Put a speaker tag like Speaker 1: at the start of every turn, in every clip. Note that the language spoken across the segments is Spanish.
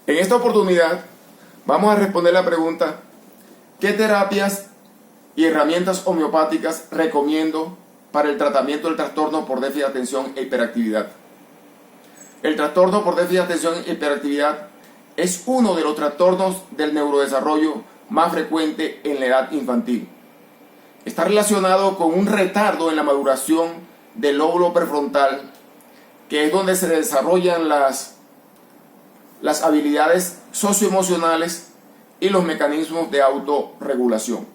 Speaker 1: En esta oportunidad vamos a responder la pregunta: ¿qué terapias y herramientas homeopáticas recomiendo para el tratamiento del trastorno por déficit de atención e hiperactividad? El trastorno por déficit de atención e hiperactividad es uno de los trastornos del neurodesarrollo más frecuente en la edad infantil. Está relacionado con un retardo en la maduración del lóbulo prefrontal, que es donde se desarrollan las habilidades socioemocionales y los mecanismos de autorregulación.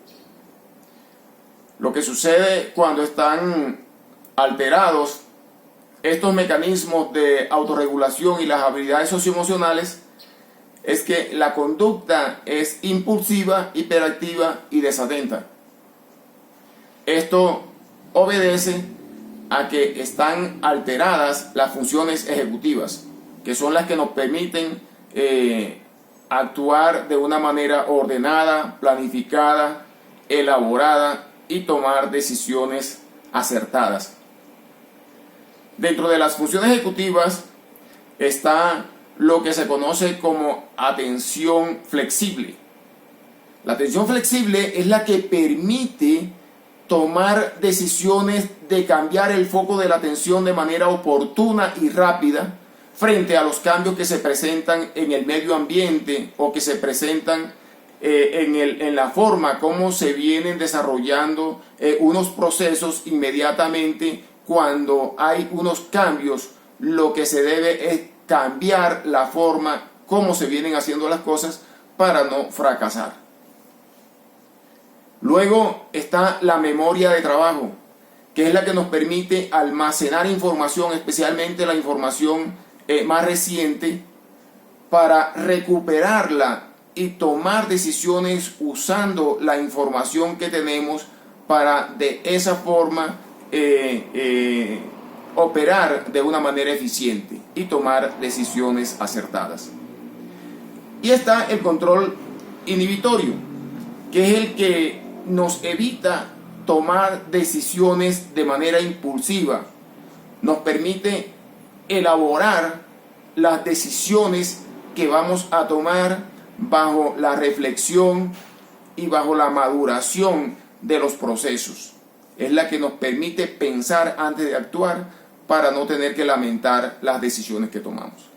Speaker 1: Lo que sucede cuando están alterados estos mecanismos de autorregulación y las habilidades socioemocionales es que la conducta es impulsiva, hiperactiva y desatenta. Esto obedece a que están alteradas las funciones ejecutivas, que son las que nos permiten actuar de una manera ordenada, planificada, elaborada y tomar decisiones acertadas. Dentro de las funciones ejecutivas está lo que se conoce como atención flexible. La atención flexible es la que permite tomar decisiones de cambiar el foco de la atención de manera oportuna y rápida frente a los cambios que se presentan en el medio ambiente o que se presentan en la forma como se vienen desarrollando unos procesos inmediatamente. Cuando hay unos cambios, lo que se debe es cambiar la forma como se vienen haciendo las cosas para no fracasar. Luego está la memoria de trabajo, que es la que nos permite almacenar información, especialmente la información más reciente, para recuperarla y tomar decisiones usando la información que tenemos para de esa forma operar de una manera eficiente y tomar decisiones acertadas. Y está el control inhibitorio, que es el que nos evita tomar decisiones de manera impulsiva, nos permite elaborar las decisiones que vamos a tomar bajo la reflexión y bajo la maduración de los procesos. Es la que nos permite pensar antes de actuar para no tener que lamentar las decisiones que tomamos.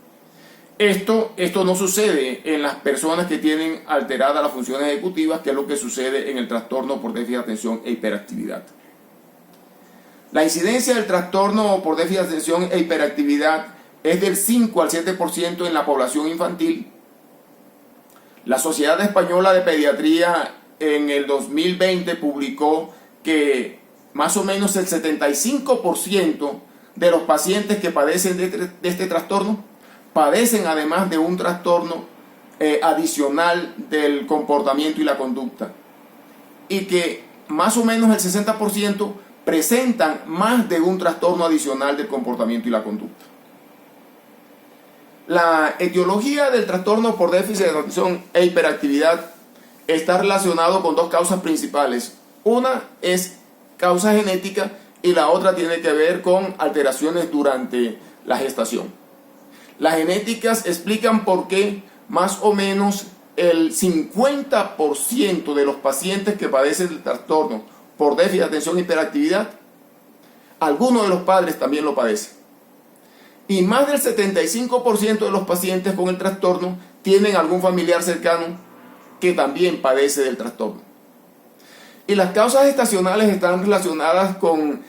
Speaker 1: Esto no sucede en las personas que tienen alteradas las funciones ejecutivas, que es lo que sucede en el trastorno por déficit de atención e hiperactividad. La incidencia del trastorno por déficit de atención e hiperactividad es del 5 al 7% en la población infantil. La Sociedad Española de Pediatría en el 2020 publicó que más o menos el 75% de los pacientes que padecen de este trastorno padecen además de un trastorno adicional del comportamiento y la conducta, y que más o menos el 60% presentan más de un trastorno adicional del comportamiento y la conducta. La etiología del trastorno por déficit de atención e hiperactividad está relacionado con dos causas principales. Una es causa genética y la otra tiene que ver con alteraciones durante la gestación. Las genéticas explican por qué más o menos el 50% de los pacientes que padecen del trastorno por déficit de atención e hiperactividad, alguno de los padres también lo padece. Y más del 75% de los pacientes con el trastorno tienen algún familiar cercano que también padece del trastorno. Y las causas gestacionales están relacionadas con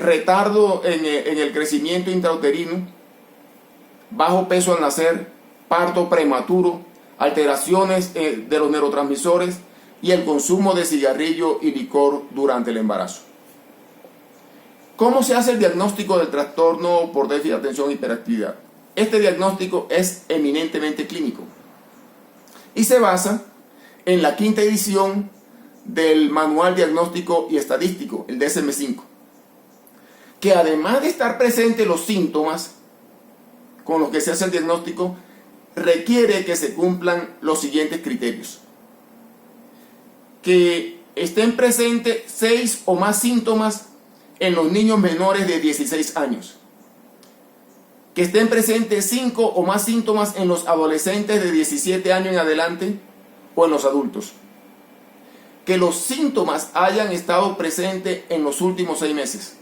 Speaker 1: retardo en el crecimiento intrauterino, bajo peso al nacer, parto prematuro, alteraciones de los neurotransmisores y el consumo de cigarrillo y licor durante el embarazo. ¿Cómo se hace el diagnóstico del trastorno por déficit de atención e hiperactividad? Este diagnóstico es eminentemente clínico y se basa en la 5ª edición del Manual Diagnóstico y Estadístico, el DSM-5, que además de estar presentes los síntomas con los que se hace el diagnóstico, requiere que se cumplan los siguientes criterios: que estén presentes 6 o más síntomas en los niños menores de 16 años, que estén presentes 5 o más síntomas en los adolescentes de 17 años en adelante o en los adultos. Que los síntomas hayan estado presentes en los últimos 6 meses.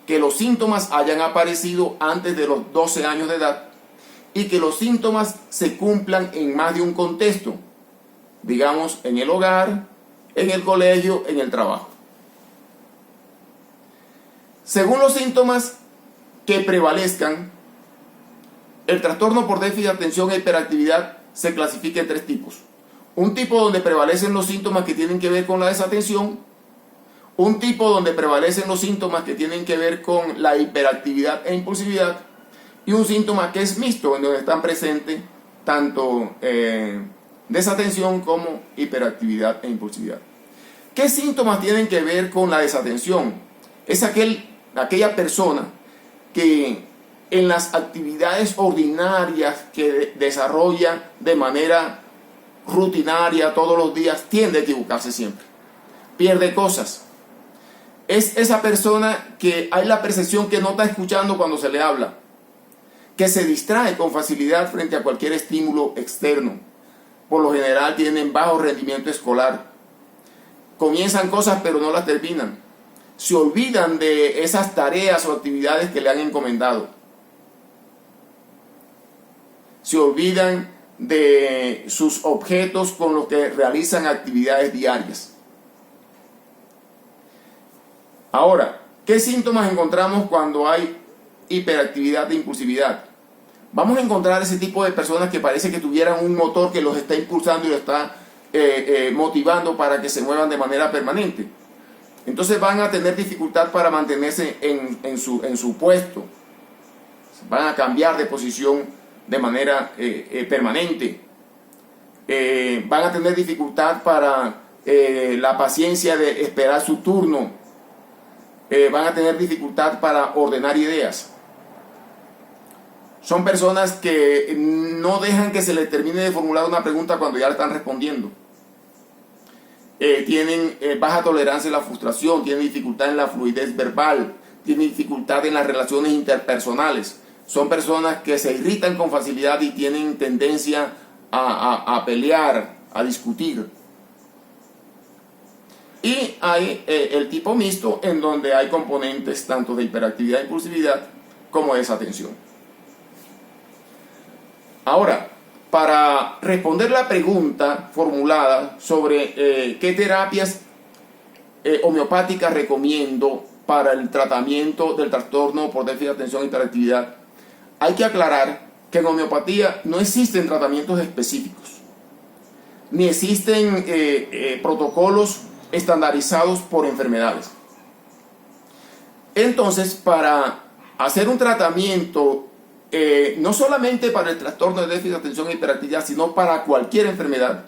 Speaker 1: Que los síntomas hayan aparecido antes de los 12 años de edad y que los síntomas se cumplan en más de un contexto, digamos en el hogar, en el colegio, en el trabajo. Según los síntomas que prevalezcan, el trastorno por déficit de atención e hiperactividad se clasifica en 3 tipos. Un tipo donde prevalecen los síntomas que tienen que ver con la desatención, un tipo donde prevalecen los síntomas que tienen que ver con la hiperactividad e impulsividad, y un síntoma que es mixto, en donde están presentes tanto desatención como hiperactividad e impulsividad. ¿Qué síntomas tienen que ver con la desatención? Es aquella persona que en las actividades ordinarias que desarrolla de manera rutinaria todos los días tiende a equivocarse siempre, pierde cosas. Es esa persona que hay la percepción que no está escuchando cuando se le habla, que se distrae con facilidad frente a cualquier estímulo externo. Por lo general tienen bajo rendimiento escolar, comienzan cosas pero no las terminan, se olvidan de esas tareas o actividades que le han encomendado, se olvidan de sus objetos con los que realizan actividades diarias. Ahora, ¿qué síntomas encontramos cuando hay hiperactividad e impulsividad? Vamos a encontrar ese tipo de personas que parece que tuvieran un motor que los está impulsando y los está motivando para que se muevan de manera permanente. Entonces van a tener dificultad para mantenerse en su puesto. Van a cambiar de posición de manera permanente. Van a tener dificultad para la paciencia de esperar su turno. Van a tener dificultad para ordenar ideas. Son personas que no dejan que se les termine de formular una pregunta cuando ya le están respondiendo. Tienen baja tolerancia a la frustración, tienen dificultad en la fluidez verbal, tienen dificultad en las relaciones interpersonales. Son personas que se irritan con facilidad y tienen tendencia a pelear, a discutir. Y hay el tipo mixto, en donde hay componentes tanto de hiperactividad e impulsividad como de desatención. Ahora, para responder la pregunta formulada sobre qué terapias homeopáticas recomiendo para el tratamiento del trastorno por déficit de atención e hiperactividad, hay que aclarar que en homeopatía no existen tratamientos específicos, ni existen protocolos estandarizados por enfermedades. Entonces, para hacer un tratamiento no solamente para el trastorno de déficit de atención e hiperactividad, sino para cualquier enfermedad,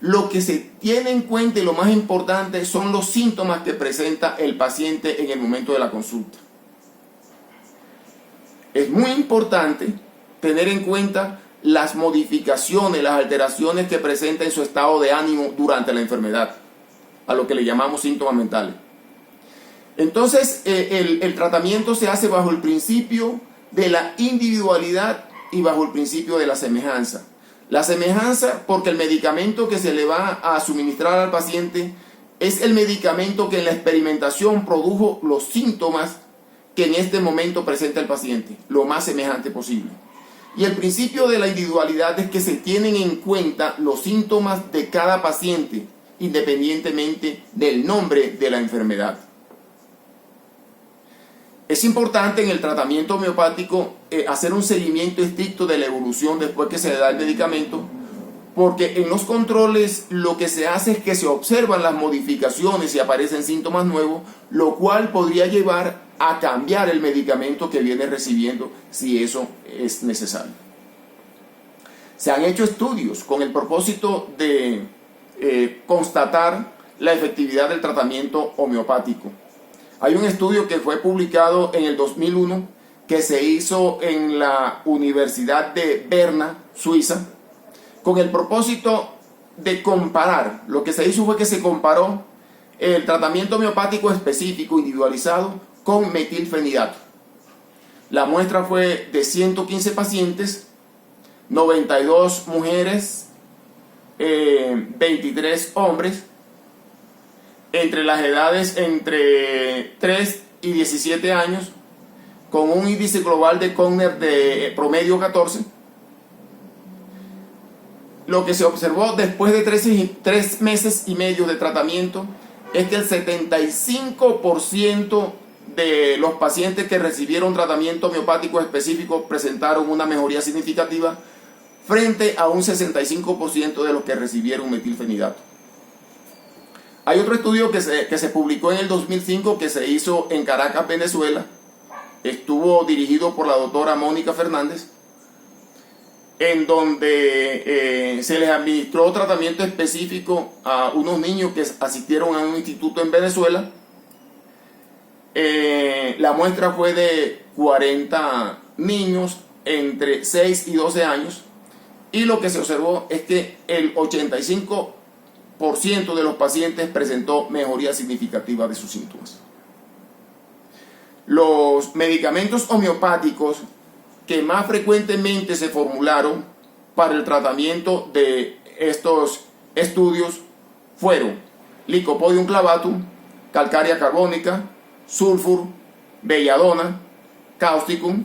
Speaker 1: lo que se tiene en cuenta y lo más importante son los síntomas que presenta el paciente en el momento de la consulta. Es muy importante tener en cuenta las modificaciones, las alteraciones que presenta en su estado de ánimo durante la enfermedad, a lo que le llamamos síntomas mentales. Entonces, el tratamiento se hace bajo el principio de la individualidad y bajo el principio de la semejanza. La semejanza porque el medicamento que se le va a suministrar al paciente es el medicamento que en la experimentación produjo los síntomas que en este momento presenta el paciente, lo más semejante posible. Y el principio de la individualidad es que se tienen en cuenta los síntomas de cada paciente, independientemente del nombre de la enfermedad. Es importante en el tratamiento homeopático hacer un seguimiento estricto de la evolución después que se le da el medicamento, porque en los controles lo que se hace es que se observan las modificaciones y aparecen síntomas nuevos, lo cual podría llevar a cambiar el medicamento que viene recibiendo si eso es necesario. Se han hecho estudios con el propósito de constatar la efectividad del tratamiento homeopático. Hay un estudio que fue publicado en el 2001 que se hizo en la Universidad de Berna, Suiza, con el propósito de comparar. Lo que se hizo fue que se comparó el tratamiento homeopático específico, individualizado, con metilfenidato. La muestra fue de 115 pacientes, 92 mujeres, 23 hombres, entre las edades entre 3 y 17 años, con un índice global de Cogner de promedio 14. Lo que se observó después de 3 meses y medio de tratamiento es que el 75% de los pacientes que recibieron tratamiento homeopático específico presentaron una mejoría significativa frente a un 65% de los que recibieron metilfenidato. Hay otro estudio que se publicó en el 2005 que se hizo en Caracas, Venezuela. Estuvo dirigido por la doctora Mónica Fernández, en donde se les administró tratamiento específico a unos niños que asistieron a un instituto en Venezuela. La muestra fue de 40 niños entre 6 y 12 años, y lo que se observó es que el 85% de los pacientes presentó mejoría significativa de sus síntomas. Los medicamentos homeopáticos que más frecuentemente se formularon para el tratamiento de estos estudios fueron Lycopodium clavatum, calcárea carbónica, sulfur, belladona, causticum,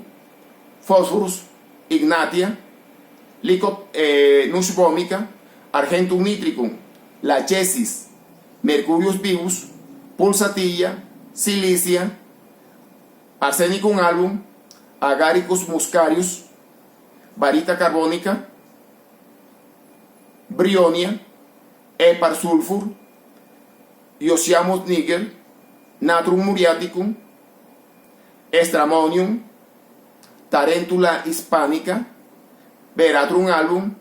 Speaker 1: phosphorus, ignatia, nux vomica, argentum nitricum, lachesis, mercurius vivus, pulsatilla, silicia, arsenicum album, agaricus muscarius, varita carbónica, brionia, hepar sulfur, iociamus niger, natrum muriaticum, stramonium, tarentula hispanica, veratrum album,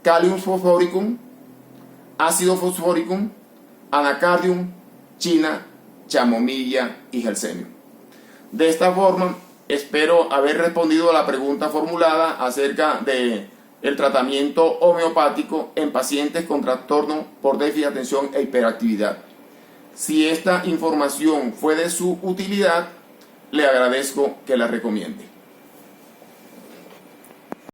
Speaker 1: calium fosforicum, ácido fosforicum, anacardium, china, chamomilla y gelsemium. De esta forma, espero haber respondido a la pregunta formulada acerca de el tratamiento homeopático en pacientes con trastorno por déficit de atención e hiperactividad. Si esta información fue de su utilidad, le agradezco que la recomiende.